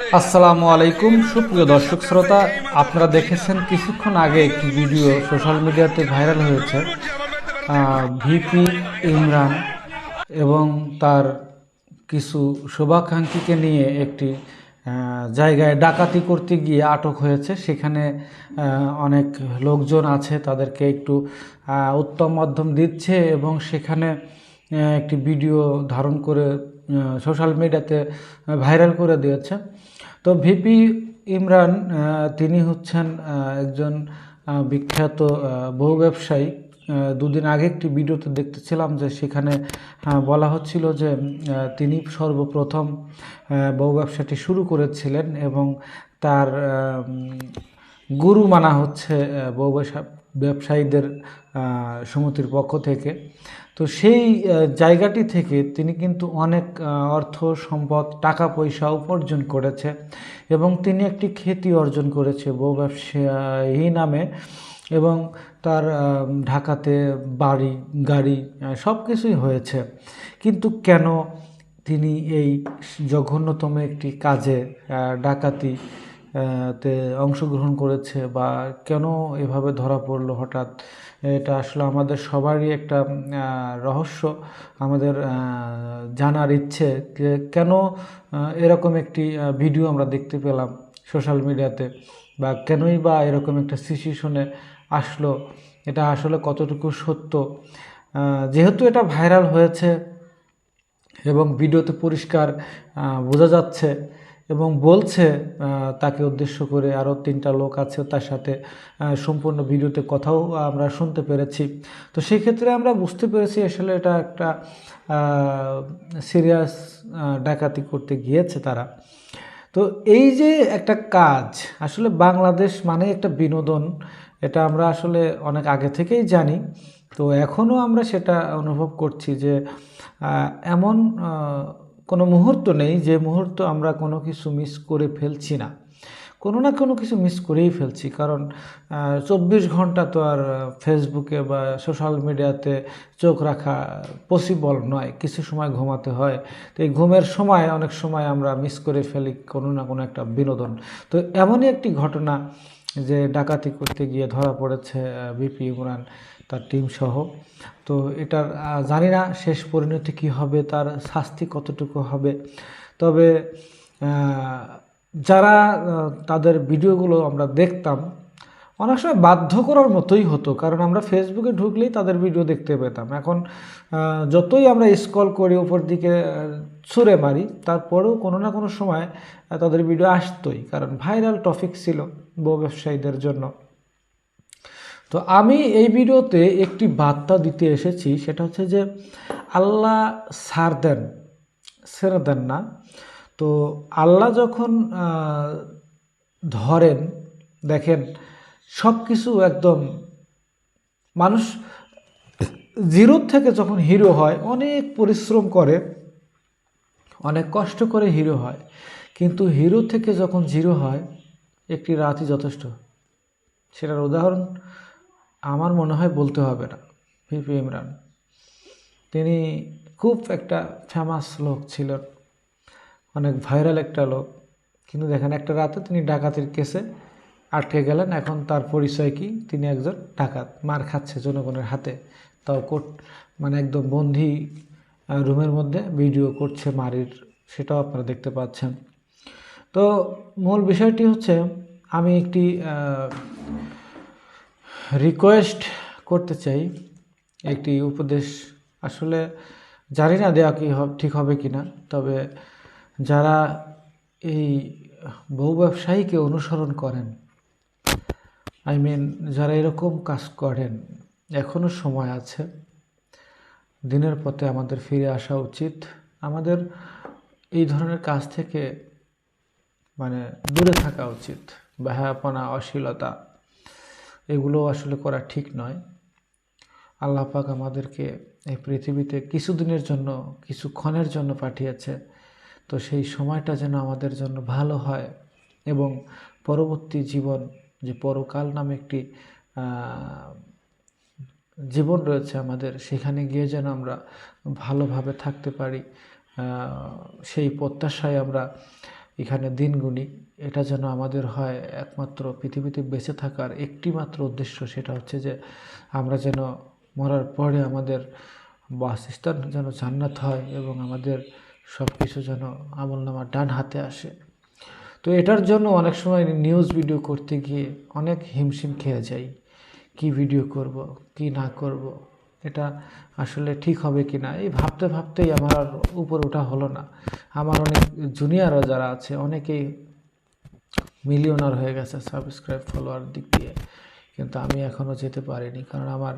আসসালামু আলাইকুম সুপ্রিয় দর্শক শ্রোতা, আপনারা দেখেছেন কিছুক্ষণ আগে একটি ভিডিও সোশ্যাল মিডিয়াতে ভাইরাল হয়েছে। ভিপি ইমরান এবং তার কিছু শুভাকাঙ্ক্ষীকে নিয়ে একটি জায়গায় ডাকাতি করতে গিয়ে আটক হয়েছে। সেখানে অনেক লোকজন আছে, তাদেরকে একটু উত্তম মধ্যম দিচ্ছে এবং সেখানে একটি ভিডিও ধারণ করে সোশ্যাল মিডিয়াতে ভাইরাল করে দিয়েছে। তো ভিপি ইমরান তিনি হচ্ছেন একজন বিখ্যাত বহু ব্যবসায়ী। দুদিন আগে একটি ভিডিওতে দেখতেছিলাম যে সেখানে বলা হচ্ছিল যে তিনি সর্বপ্রথম বহু ব্যবসাটি শুরু করেছিলেন এবং তার গুরু মানা হচ্ছে বহু ব্যবসায়ীদের সমিতির পক্ষ থেকে। তো সেই জায়গাটি থেকে তিনি কিন্তু অনেক অর্থ সম্পদ টাকা পয়সা উপার্জন করেছে এবং তিনি একটি খ্যাতি অর্জন করেছে বহু ব্যবসায়ী নামে। এবং তার ঢাকাতে বাড়ি গাড়ি সব কিছুই হয়েছে। কিন্তু কেন তিনি এই জঘন্যতম একটি কাজে ডাকাতি তে অংশগ্রহণ করেছে বা কেন এভাবে ধরা পড়লো হঠাৎ, এটা আসলে আমাদের সবারই একটা রহস্য। আমাদের জানার ইচ্ছে যে কেন এরকম একটি ভিডিও আমরা দেখতে পেলাম সোশ্যাল মিডিয়াতে, বা কেনই বা এরকম একটা সিচুয়েশনে আসলো, এটা আসলে কতটুকু সত্য। যেহেতু এটা ভাইরাল হয়েছে এবং ভিডিওতে পরিষ্কার বোঝা যাচ্ছে এবং বলছে তাকে উদ্দেশ্য করে আরও 3টা লোক আছে তার সাথে, সম্পূর্ণ ভিডিওতে কথাও আমরা শুনতে পেরেছি। তো সেই ক্ষেত্রে আমরা বুঝতে পেরেছি আসলে এটা একটা সিরিয়াস ডাকাতি করতে গিয়েছে তারা। তো এই যে একটা কাজ, আসলে বাংলাদেশ মানে একটা বিনোদন, এটা আমরা আসলে অনেক আগে থেকেই জানি। তো এখনও আমরা সেটা অনুভব করছি যে এমন কোনো মুহূর্ত নেই যে মুহূর্ত আমরা কোনো কিছু মিস করে ফেলছি না। কোনো না কোনো কিছু মিস করেই ফেলছি, কারণ 24 ঘন্টা তো আর ফেসবুকে বা সোশ্যাল মিডিয়াতে চোখ রাখা পসিবল নয়, কিছু সময় ঘুমাতে হয়। তো এই ঘুমের সময় অনেক সময় আমরা মিস করে ফেলি কোনো না কোনো একটা বিনোদন। তো এমনই একটি ঘটনা যে ডাকাতি করতে গিয়ে ধরা পড়েছে ভিপি ইমরান তার টিম সহ। তো এটার জানি না শেষ পরিণতি কী হবে, তার শাস্তি কতটুকু হবে। তবে যারা তাদের ভিডিওগুলো আমরা দেখতাম, অনেক সময় বাধ্য করার মতোই হতো, কারণ আমরা ফেসবুকে ঢুকলেই তাদের ভিডিও দেখতে পেতাম। এখন যতই আমরা স্ক্রল করি উপর দিকে ছুঁড়ে মারি, তারপরেও কোনো না কোনো সময় তাদের ভিডিও আসতোই, কারণ ভাইরাল টপিক ছিল বহু ব্যবসায়ীদের জন্য। তো আমি এই ভিডিওতে একটি বার্তা দিতে এসেছি, সেটা হচ্ছে যে আল্লাহ ছাড় দেন, ছেড়ে দেন না। তো আল্লাহ যখন ধরেন, দেখেন সব কিছু একদম, মানুষ জিরো থেকে যখন হিরো হয় অনেক পরিশ্রম করে, অনেক কষ্ট করে হিরো হয়, কিন্তু হিরো থেকে যখন জিরো হয় একটি রাতই যথেষ্ট। সেটার উদাহরণ আমার মনে হয় বলতে হবে না, ভিপি ইমরান। তিনি খুব একটা ফেমাস লোক ছিলেন, অনেক ভাইরাল একটা লোক, কিন্তু দেখেন একটা রাতে তিনি ডাকাতির কেসে আটকে গেলেন। এখন তার পরিচয় কি? তিনি একজন ডাকাত, মার খাচ্ছে জনগণের হাতে, তাও কোর্ট মানে একদম বন্দি রুমের মধ্যে ভিডিও করছে মারির, সেটাও আপনারা দেখতে পাচ্ছেন। তো মূল বিষয়টি হচ্ছে, আমি একটি রিকোয়েস্ট করতে চাই, একটি উপদেশ। আসলে জানি না দেওয়া কি ঠিক হবে কি না, তবে যারা এই বহু ব্যবসায়ীকে অনুসরণ করেন, যারা এরকম কাজ করেন, এখনও সময় আছে। দিনের পথে আমাদের ফিরে আসা উচিত। আমাদের এই ধরনের কাজ থেকে দূরে থাকা উচিত। বেহায়াপনা, অশ্লীলতা, এগুলো আসলে করা ঠিক নয়। আল্লাহ পাক আমাদেরকে এই পৃথিবীতে কিছুদিনের জন্য, কিছুক্ষণের জন্য পাঠিয়েছে। তো সেই সময়টা যেন আমাদের জন্য ভালো হয় এবং পরবর্তী জীবন, যে পরকাল নামে একটি জীবন রয়েছে আমাদের, সেখানে গিয়ে যেন আমরা ভালোভাবে থাকতে পারি, সেই প্রত্যাশায় আমরা এখানে দিন গুনি, এটা যেন আমাদের হয় একমাত্র পৃথিবীতে বেঁচে থাকার একটি মাত্র উদ্দেশ্য, সেটা হচ্ছে যে আমরা যেন মরার পরে আমাদের বাসস্থান যেন জান্নাত হয় এবং আমাদের সব কিছু যেন আমলনামা ডান হাতে আসে। তো এটার জন্য অনেক সময় নিউজ ভিডিও করতে গিয়ে অনেক হিমশিম খেয়ে যাই, কি ভিডিও করব কি না করব, এটা আসলে ঠিক হবে কি না, এই ভাবতে ভাবতেই আমার আর উপর ওঠা হলো না। আমার অনেক জুনিয়ররা যারা আছে অনেকেই মিলিয়নার হয়ে গেছে সাবস্ক্রাইব ফলোয়ার দিক দিয়ে, কিন্তু আমি এখনও যেতে পারিনি, কারণ আমার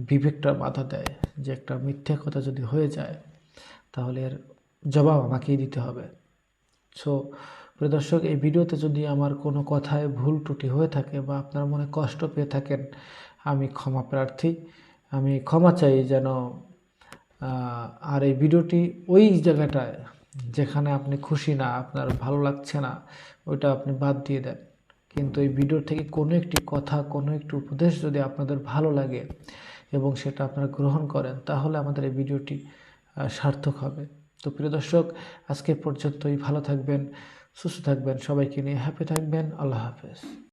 বিবেকটা বাধা দেয় যে একটা মিথ্যা কথা যদি হয়ে যায় তাহলে এর জবাব আমাকেই দিতে হবে। সো প্রিয় দর্শক, এই ভিডিওতে যদি আমার কোনো কথায় ভুল ত্রুটি হয়ে থাকে বা আপনার মনে কষ্ট পেয়ে থাকেন, আমি ক্ষমা প্রার্থী, আমি ক্ষমা চাই যেন। আর এই ভিডিওটি ওই জায়গাটায় যেখানে আপনি খুশি না, আপনার ভালো লাগছে না, ওইটা আপনি বাদ দিয়ে দেন। কিন্তু এই ভিডিও থেকে কোনো একটি কথা, কোনো একটি উপদেশ যদি আপনাদের ভালো লাগে এবং সেটা আপনারা গ্রহণ করেন, তাহলে আমাদের এই ভিডিওটি সার্থক হবে। তো প্রিয় দর্শক, আজকে পর্যন্তই। ভালো থাকবেন, সুস্থ থাকবেন, সবাইকে নিয়ে হ্যাপি থাকবেন। আল্লাহ হাফেজ।